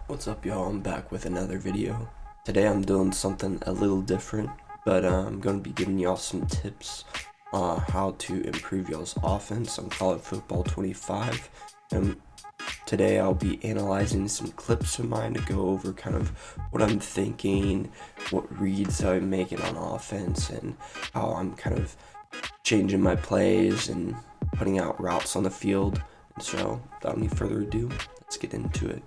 What's up, y'all? I'm back with another video. Today I'm doing something a little different, but I'm going to be giving y'all some tips on how to improve y'all's offense on College Football 25. And today I'll be analyzing some clips of mine to go over kind of what I'm thinking, what reads I'm making on offense, and how I'm kind of changing my plays and putting out routes on the field. And so, without any further ado, let's get into it.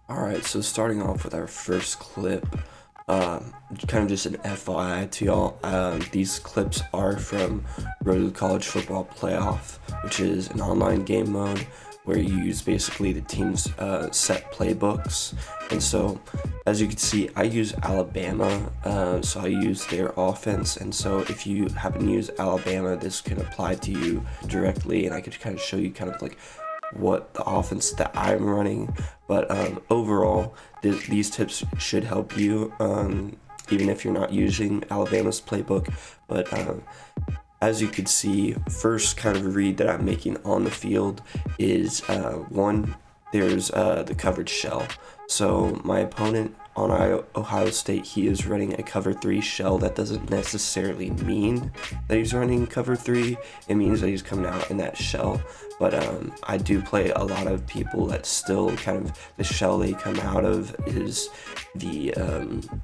Alright, so starting off with our first clip, kind of just an FYI to y'all, these clips are from Road to the College Football Playoff, which is an online game mode where you use basically the team's set playbooks. And so, as you can see, I use Alabama, so I use their offense, and so if you happen to use Alabama, this can apply to you directly, and I could kind of show you kind of like what the offense that I'm running. But overall, these tips should help you, even if you're not using Alabama's playbook. But as you can see, first kind of read that I'm making on the field is one, there's the coverage shell. So my opponent on Ohio State, he is running a cover 3 shell. That doesn't necessarily mean that he's running cover 3. It means that he's coming out in that shell. But I do play a lot of people that still kind of, the shell they come out of is the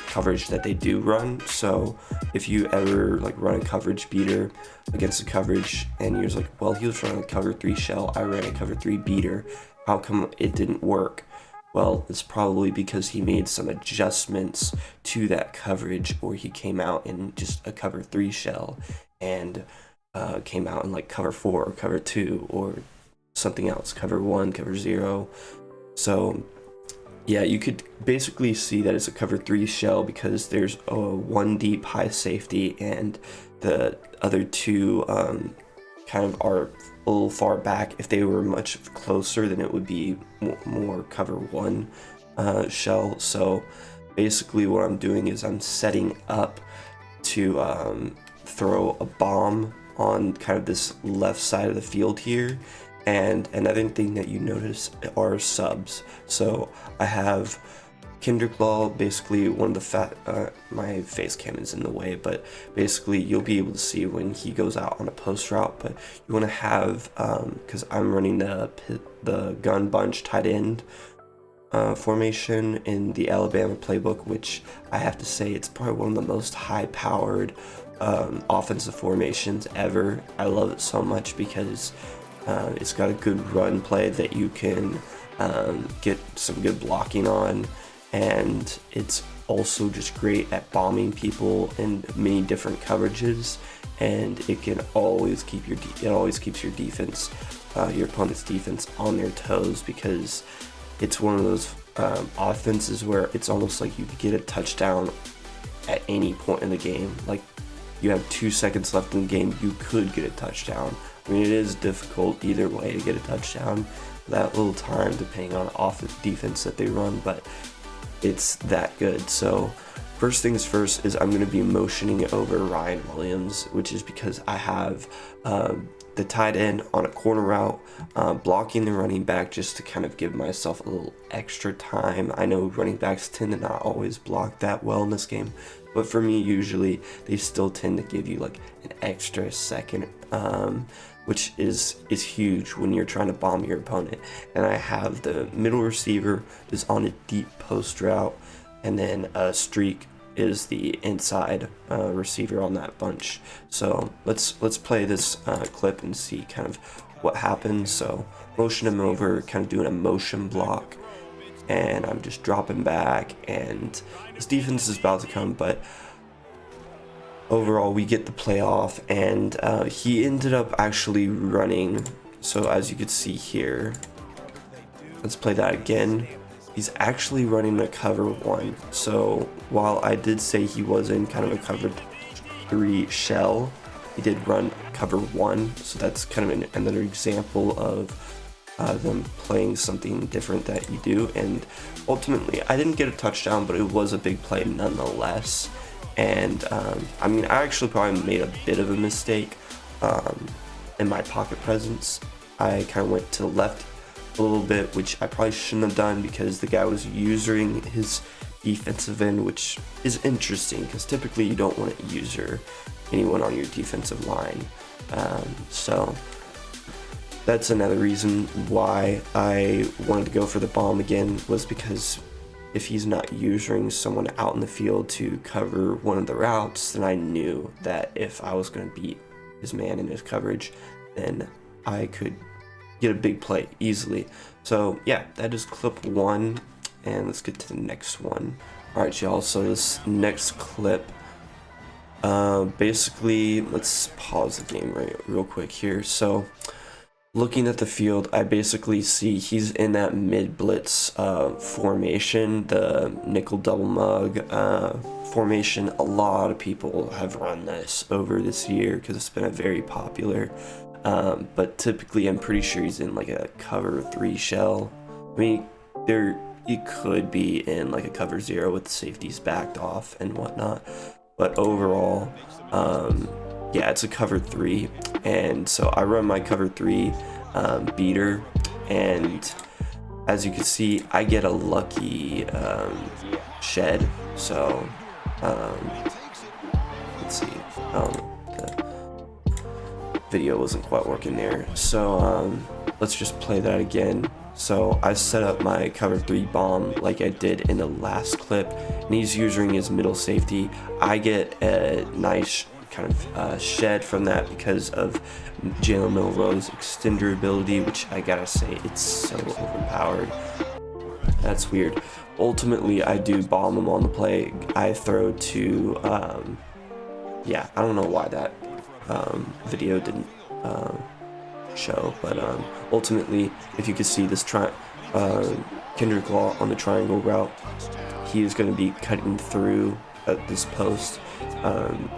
coverage that they do run. So if you ever like run a coverage beater against a coverage and you're just like, well, he was running a cover 3 shell, I ran a cover 3 beater, how come it didn't work? Well, it's probably because he made some adjustments to that coverage, or he came out in just a cover 3 shell and came out in like cover 4 or cover 2 or something else, cover 1, cover 0. So yeah, you could basically see that it's a cover 3 shell because there's a 1 deep high safety and the other two kind of are a little far back. If they were much closer, then it would be more cover 1 shell. So basically what I'm doing is I'm setting up to throw a bomb on kind of this left side of the field here. And another thing that you notice are subs. So I have Kinderclaw, basically one of the my face cam is in the way, but basically you'll be able to see when he goes out on a post route. But you want to have, because I'm running the gun bunch tight end formation in the Alabama playbook, which I have to say it's probably one of the most high-powered offensive formations ever. I love it so much because it's got a good run play that you can get some good blocking on, and it's also just great at bombing people in many different coverages, and it can always keep your keeps your defense, your opponent's defense on their toes, because it's one of those offenses where it's almost like you could get a touchdown at any point in the game. Like, you have 2 seconds left in the game, you could get a touchdown. I mean, it is difficult either way to get a touchdown, that little time, depending on offense defense that they run, but it's that good. So first things first is I'm going to be motioning over Ryan Williams, which is because I have the tight end on a corner route, blocking the running back just to kind of give myself a little extra time. I know running backs tend to not always block that well in this game, but for me, usually they still tend to give you like an extra second, which is huge when you're trying to bomb your opponent. And I have the middle receiver is on a deep post route, and then a streak is the inside receiver on that bunch. So let's play this clip and see kind of what happens. So motion him over, kind of doing a motion block, and I'm just dropping back, and this defense is about to come, but overall we get the play off, and he ended up actually running. So as you can see here, let's play that again. He's actually running a cover 1. So while I did say he was in kind of a cover 3 shell, he did run cover 1. So that's kind of another example of them playing something different that you do. And ultimately, I didn't get a touchdown, but it was a big play nonetheless. And I mean, I actually probably made a bit of a mistake in my pocket presence. I kind of went to the left a little bit, which I probably shouldn't have done because the guy was using his defensive end, which is interesting because typically you don't want to user anyone on your defensive line. So that's another reason why I wanted to go for the bomb again, was because if he's not usering someone out in the field to cover one of the routes, then I knew that if I was going to beat his man in his coverage, then I could get a big play easily. So yeah, that is clip 1, and let's get to the next one. Alright y'all, so this next clip, basically, let's pause the game real quick here. So looking at the field, I basically see he's in that mid blitz formation, the nickel double mug formation. A lot of people have run this over this year because it's been a very popular, but typically I'm pretty sure he's in like a cover 3 shell. I mean, he could be in like a cover 0 with the safeties backed off and whatnot, but overall, yeah, it's a cover 3, and so I run my cover 3 beater, and as you can see, I get a lucky shed. So let's see, the video wasn't quite working there, so let's just play that again. So I set up my cover 3 bomb like I did in the last clip, and he's using his middle safety. I get a nice kind of shed from that because of Jalen Milroe's extender ability, which I gotta say, it's so overpowered. That's weird. Ultimately, I do bomb him on the play. I throw to, yeah, I don't know why that video didn't show, but ultimately, if you can see this Kendrick Law on the triangle route, he is going to be cutting through at this post,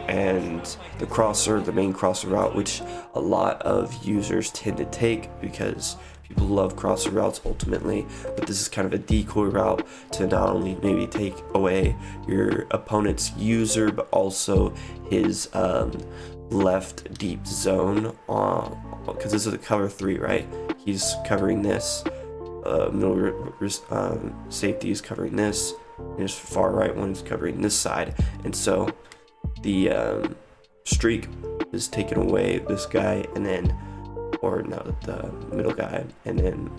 and the main crosser route, which a lot of users tend to take because people love crosser routes ultimately, but this is kind of a decoy route to not only maybe take away your opponent's user, but also his left deep zone, because this is a cover 3, right? He's covering this, middle safety is covering this, and his far right one is covering this side, and so the streak is taking away this guy, and then, or no, the middle guy, and then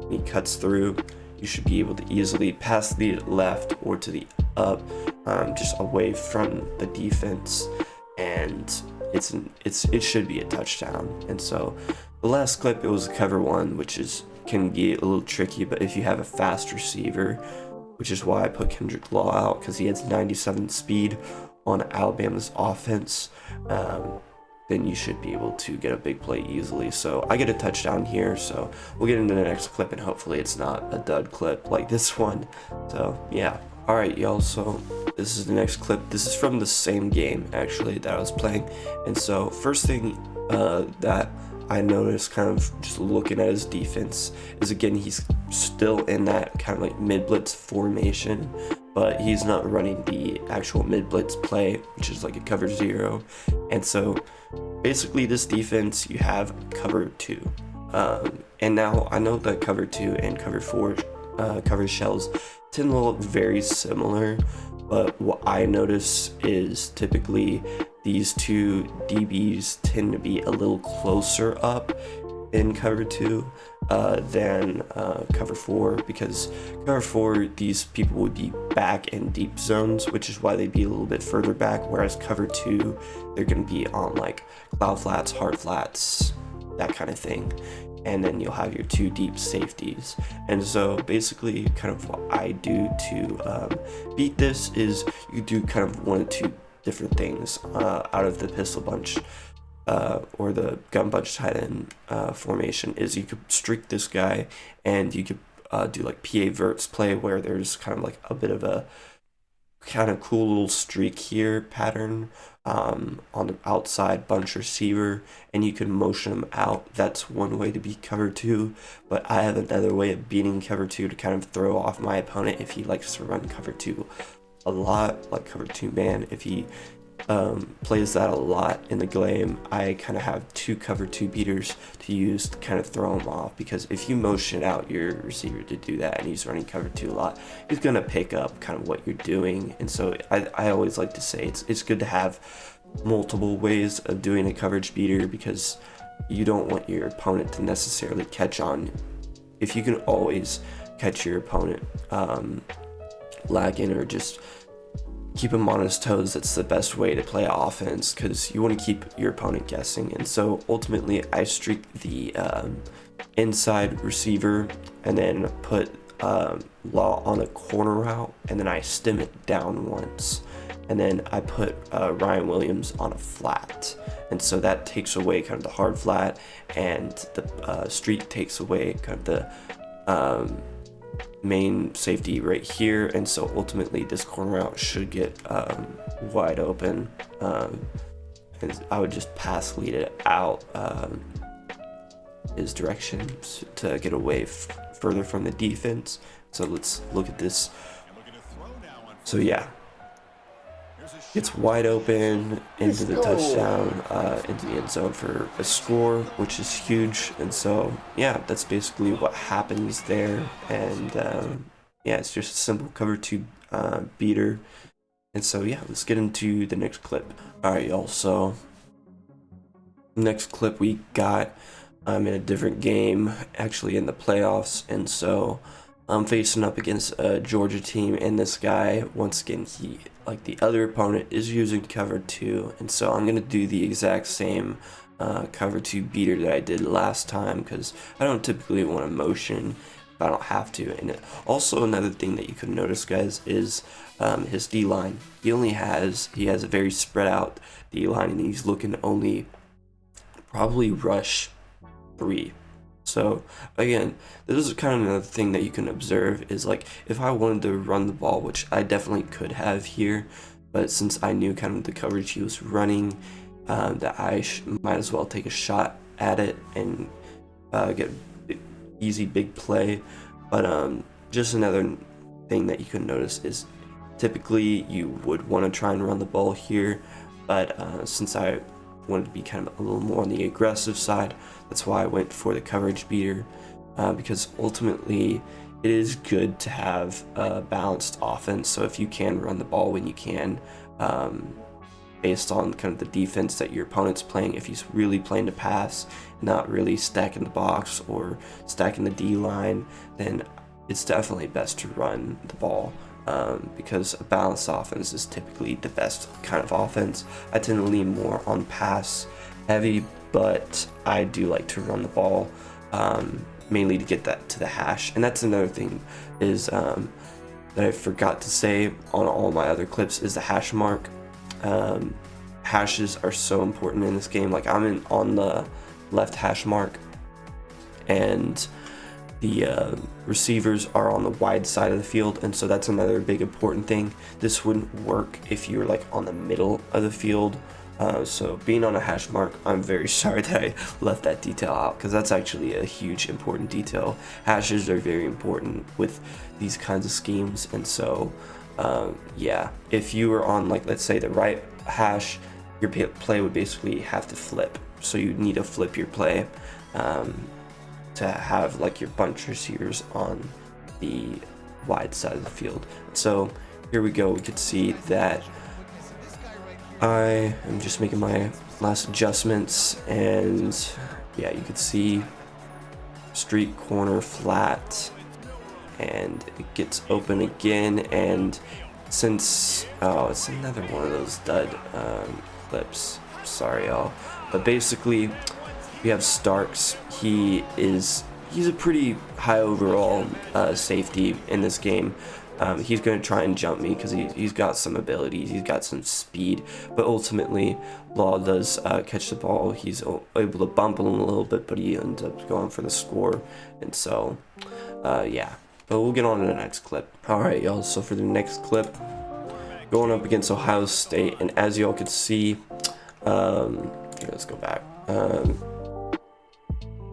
he cuts through. You should be able to easily pass the left or to the up, just away from the defense, and it should be a touchdown. And so the last clip, it was cover 1, which can be a little tricky, but if you have a fast receiver, which is why I put Kendrick Law out, because he has 97 speed on Alabama's offense, then you should be able to get a big play easily. So I get a touchdown here, so we'll get into the next clip, and hopefully it's not a dud clip like this one. So yeah. Alright y'all, so this is the next clip. This is from the same game actually that I was playing, and so first thing that I noticed kind of just looking at his defense is, again, he's still in that kind of like mid-blitz formation, but he's not running the actual mid-blitz play, which is like a cover 0. And so basically this defense, you have cover 2, and now I know that cover 2 and cover 4 cover shells tend to look very similar, but what I notice is typically these two DBs tend to be a little closer up in cover 2 than cover 4, because cover 4, these people would be back in deep zones, which is why they'd be a little bit further back, whereas cover 2, they're going to be on like cloud flats, hard flats, that kind of thing. And then you'll have your 2 deep safeties. And so basically kind of what I do to beat this is you do kind of 1 or 2 different things out of the pistol bunch or the gun bunch tight end formation. Is you could streak this guy, and you could do like PA verts play, where there's kind of like a bit of a kind of cool little streak here pattern on the outside bunch receiver, and you can motion him out. That's one way to beat cover 2, but I have another way of beating cover 2 to kind of throw off my opponent if he likes to run cover 2 a lot, like cover 2 man. If he plays that a lot in the game. I kind of have 2 cover 2 beaters to use to kind of throw him off, because if you motion out your receiver to do that and he's running cover 2 a lot, he's gonna pick up kind of what you're doing. And so I always like to say it's good to have multiple ways of doing a coverage beater, because you don't want your opponent to necessarily catch on. If you can always catch your opponent lagging or just keep him on his toes, that's the best way to play offense, because you want to keep your opponent guessing. And so ultimately I streak the inside receiver and then put Law on a corner route, and then I stem it down once, and then I put Ryan Williams on a flat. And so that takes away kind of the hard flat, and the streak takes away kind of the main safety right here. And so ultimately this corner route should get wide open, and I would just pass lead it out his direction to get away further from the defense. So let's look at this. So yeah, gets wide open into the touchdown, into the end zone for a score, which is huge. And so yeah, that's basically what happens there. And yeah, it's just a simple cover 2 beater. And so yeah, let's get into the next clip. All right, y'all, so next clip we got in a different game, actually in the playoffs. And so I'm facing up against a Georgia team, and this guy, once again, he, like the other opponent, is using cover 2. And so I'm gonna do the exact same cover 2 beater that I did last time, because I don't typically want to motion if I don't have to. And also another thing that you can notice, guys, is his D-line. He has a very spread out D-line, and he's looking to only probably rush 3. So again, this is kind of another thing that you can observe, is like if I wanted to run the ball, which I definitely could have here, but since I knew kind of the coverage he was running, that I might as well take a shot at it and get easy big play. But just another thing that you can notice is typically you would want to try and run the ball here, but since I wanted to be kind of a little more on the aggressive side, that's why I went for the coverage beater, because ultimately it is good to have a balanced offense. So if you can run the ball when you can, based on kind of the defense that your opponent's playing, if he's really playing to pass, not really stacking the box or stacking the D line, then it's definitely best to run the ball. Because a balanced offense is typically the best kind of offense. I tend to lean more on pass heavy, but I do like to run the ball, mainly to get that to the hash. And that's another thing is that I forgot to say on all my other clips, is the hash mark. Hashes are so important in this game. Like I'm on the left hash mark, and the receivers are on the wide side of the field, and so that's another big important thing. This wouldn't work if you were like on the middle of the field. So being on a hash mark, I'm very sorry that I left that detail out, because that's actually a huge important detail. Hashes are very important with these kinds of schemes. And so yeah, if you were on, like, let's say the right hash, your play would basically have to flip. So you need to flip your play to have like your bunch receivers on the wide side of the field. So here we go, we could see that I am just making my last adjustments, and yeah, you could see street corner flat, and it gets open again. And since it's another one of those dud clips, sorry y'all, but basically we have Starks. He's a pretty high overall safety in this game. He's going to try and jump me because he's got some abilities, he's got some speed, but ultimately Law does catch the ball. He's able to bump him a little bit, but he ends up going for the score. And so yeah, but we'll get on to the next clip. Alright y'all, so for the next clip, going up against Ohio State, and as y'all could see, here, let's go back.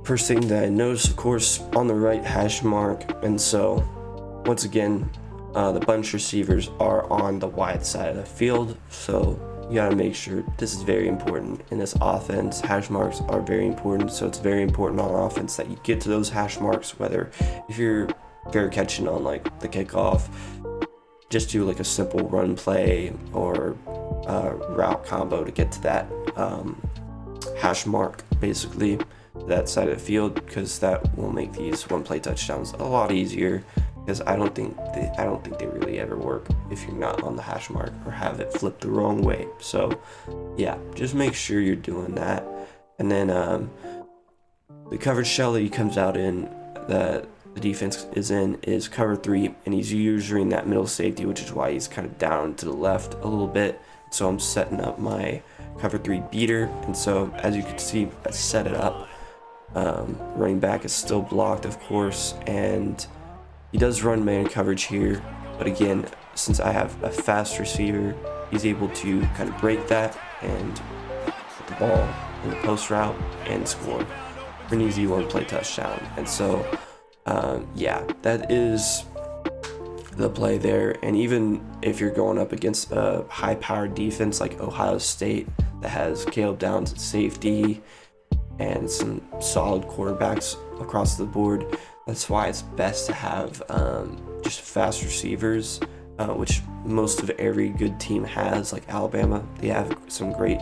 First thing that I noticed, of course, on the right hash mark, and so once again, the bunch receivers are on the wide side of the field. So you gotta make sure, this is very important in this offense. Hash marks are very important, so it's very important on offense that you get to those hash marks, whether if you're fair catching on like the kickoff, just do like a simple run play or route combo to get to that hash mark, basically that side of the field, because that will make these one play touchdowns a lot easier, because I don't think they really ever work if you're not on the hash mark or have it flipped the wrong way. So yeah, just make sure you're doing that. And then the coverage shell that he comes out in, that the defense is in, is cover 3, and he's usually that middle safety, which is why he's kind of down to the left a little bit. So I'm setting up my cover 3 beater, and so as you can see, I set it up. Running back is still blocked, of course, and he does run man coverage here, but again, since I have a fast receiver, he's able to kind of break that and put the ball in the post route and score for an easy one play touchdown. And so yeah, that is the play there. And even if you're going up against a high-powered defense like Ohio State that has Caleb Downs at safety and some solid quarterbacks across the board, that's why it's best to have just fast receivers, which most of every good team has. Like Alabama, they have some great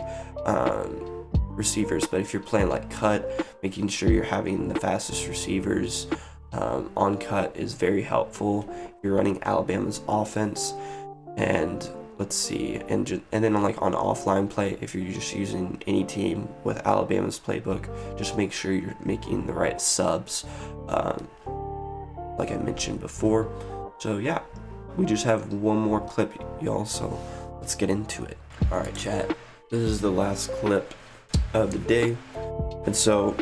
receivers, but if you're playing like cut, making sure you're having the fastest receivers on cut is very helpful. You're running Alabama's offense, and let's see, and then on offline play, if you're just using any team with Alabama's playbook, just make sure you're making the right subs, like I mentioned before. So yeah, we just have one more clip, y'all, so let's get into it. All right, chat, this is the last clip of the day, and so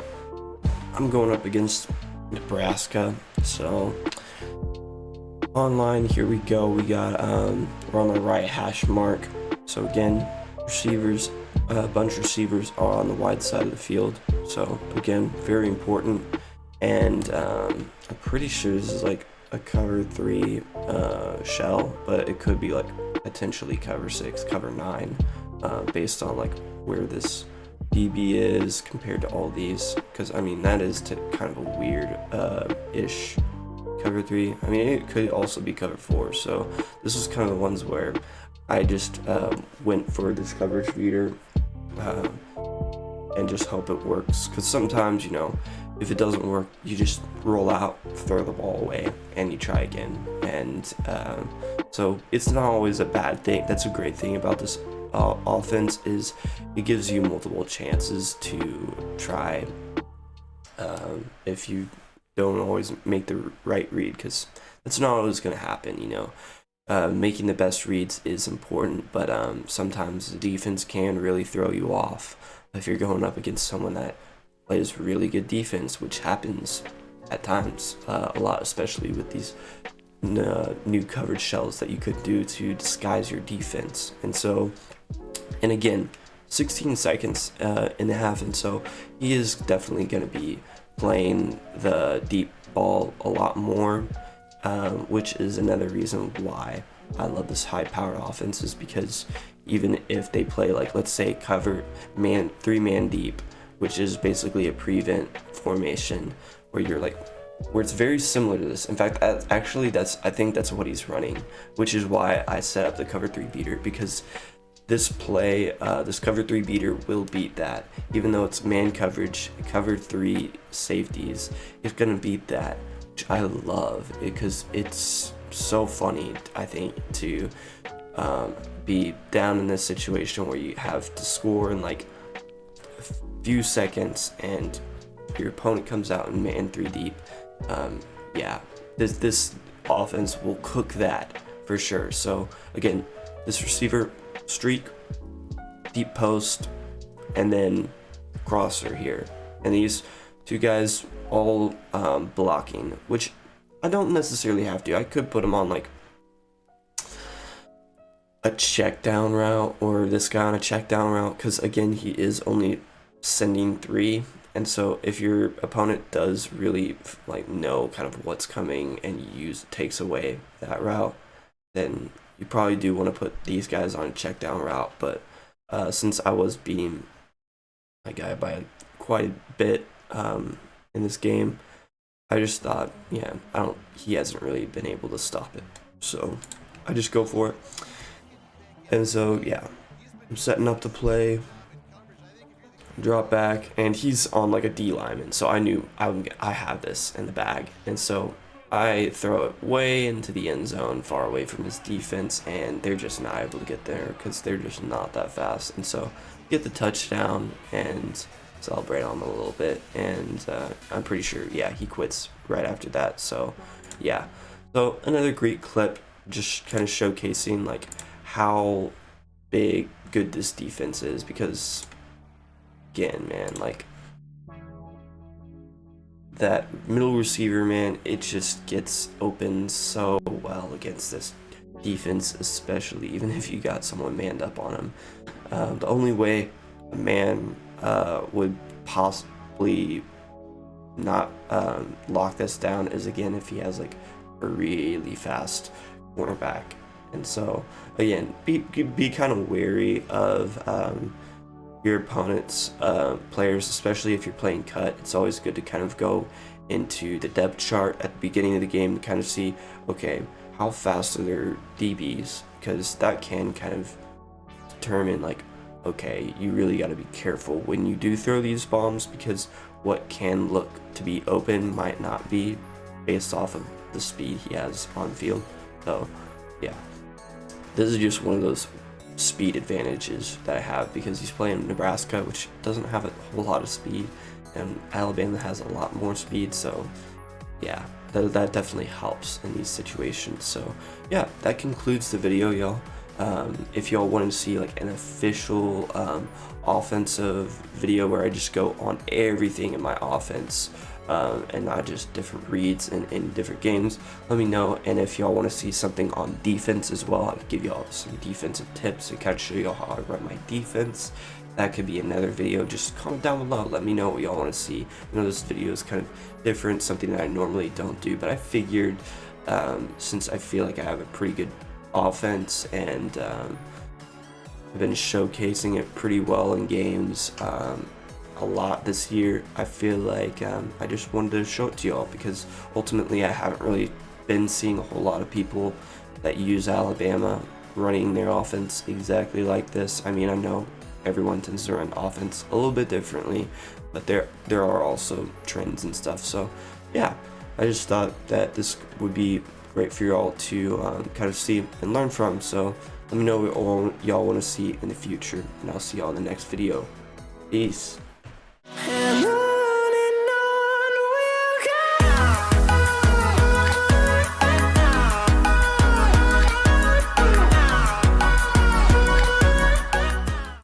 I'm going up against Nebraska. So online, here we go. We got we're on the right hash mark. So again, receivers, a bunch of receivers are on the wide side of the field. So again, very important. And I'm pretty sure this is like a cover 3 shell, but it could be like potentially cover 6, cover 9, based on like where this DB is compared to all these, because I mean that is kind of a weird ish cover 3. I mean, it could also be cover 4. So this is kind of the ones where I just went for this coverage beater and just hope it works, because sometimes, you know, if it doesn't work, you just roll out, throw the ball away, and you try again. And so it's not always a bad thing. That's a great thing about this offense, is it gives you multiple chances to try if you don't always make the right read, because that's not always going to happen, you know. Making the best reads is important, but sometimes the defense can really throw you off if you're going up against someone that plays really good defense, which happens at times a lot, especially with these new coverage shells that you could do to disguise your defense. And so, and again, 16 seconds in the half, and so he is definitely going to be playing the deep ball a lot more, which is another reason why I love this high-powered offense, is because even if they play, like, let's say cover man 3-man deep, which is basically a prevent formation where you're like, where it's very similar to this. In fact, actually, I think that's what he's running, which is why I set up the cover 3 beater, because this play, this cover 3 beater will beat that. Even though it's man coverage, cover 3 safeties, it's gonna beat that, which I love, because it's so funny, I think, to be down in this situation where you have to score in like a few seconds and your opponent comes out in man 3 deep. Yeah, this offense will cook that for sure. So again, this receiver streak, deep post, and then crosser here, and these two guys all blocking, which I don't necessarily have to. I could put them on like a check down route, or this guy on a check down route, because again, he is only sending 3, and so if your opponent does really like know kind of what's coming and takes away that route, then you probably do want to put these guys on a check down route. But since I was beating my guy by quite a bit in this game, I just thought, yeah, he hasn't really been able to stop it. So I just go for it. And so, yeah, I'm setting up to play, drop back, and he's on like a D lineman. So I knew I have this in the bag. And so I throw it way into the end zone, far away from his defense, and they're just not able to get there because they're just not that fast. And so get the touchdown and celebrate on him a little bit, and I'm pretty sure, yeah, he quits right after that. So yeah, so another great clip, just kind of showcasing like how good this defense is, because again, man, like that middle receiver, man, it just gets open so well against this defense, especially even if you got someone manned up on him. The only way a man would possibly not lock this down is, again, if he has like a really fast cornerback. And so again, be kind of wary of your opponent's players, especially if you're playing cut. It's always good to kind of go into the depth chart at the beginning of the game to kind of see, okay, how fast are their DBs, because that can kind of determine like, okay, you really got to be careful when you do throw these bombs, because what can look to be open might not be, based off of the speed he has on field. So yeah, this is just one of those speed advantages that I have, because he's playing Nebraska, which doesn't have a whole lot of speed, and Alabama has a lot more speed. So yeah, that definitely helps in these situations. So yeah, that concludes the video, y'all. If y'all want to see like an official offensive video where I just go on everything in my offense, and not just different reads in different games, let me know. And if y'all want to see something on defense as well, I'll give y'all some defensive tips and kind of show y'all how I run my defense. That could be another video. Just comment down below, let me know what y'all want to see. You know, this video is kind of different, something that I normally don't do, but I figured since I feel like I have a pretty good offense, and I've been showcasing it pretty well in games a lot this year, I feel like I just wanted to show it to y'all, because ultimately I haven't really been seeing a whole lot of people that use Alabama running their offense exactly like this. I mean, I know everyone tends to run offense a little bit differently, but there are also trends and stuff. So yeah, I just thought that this would be great for y'all to kind of see and learn from. So let me know what y'all want to see in the future, and I'll see y'all in the next video. Peace.